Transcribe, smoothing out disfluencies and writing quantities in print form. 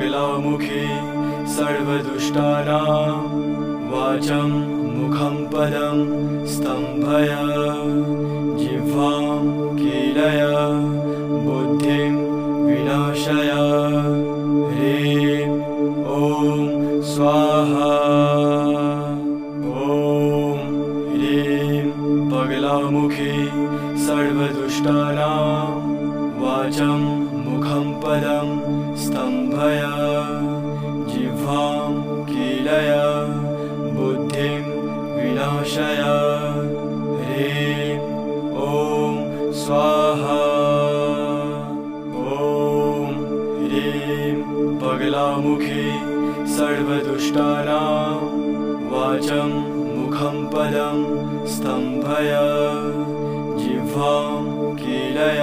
पगलामुखी सर्वदुष्टानां वाचं मुखं पदं स्तम्भय जिह्वां कीलय बुद्धिं विनाशय ह्रीं ॐ स्वाहा। ॐ ह्रीं पगलामुखी सर्वदुष्टानां वाचं मुखं पदं स्तम्भय जिह्वां कीलय बुद्धिं विनाशय ह्रीं ॐ स्वाहा। ॐ ह्रीं पगलामुखी सर्वदुष्टानां वाचं मुखं पदं स्तम्भय जिह्वां कीलय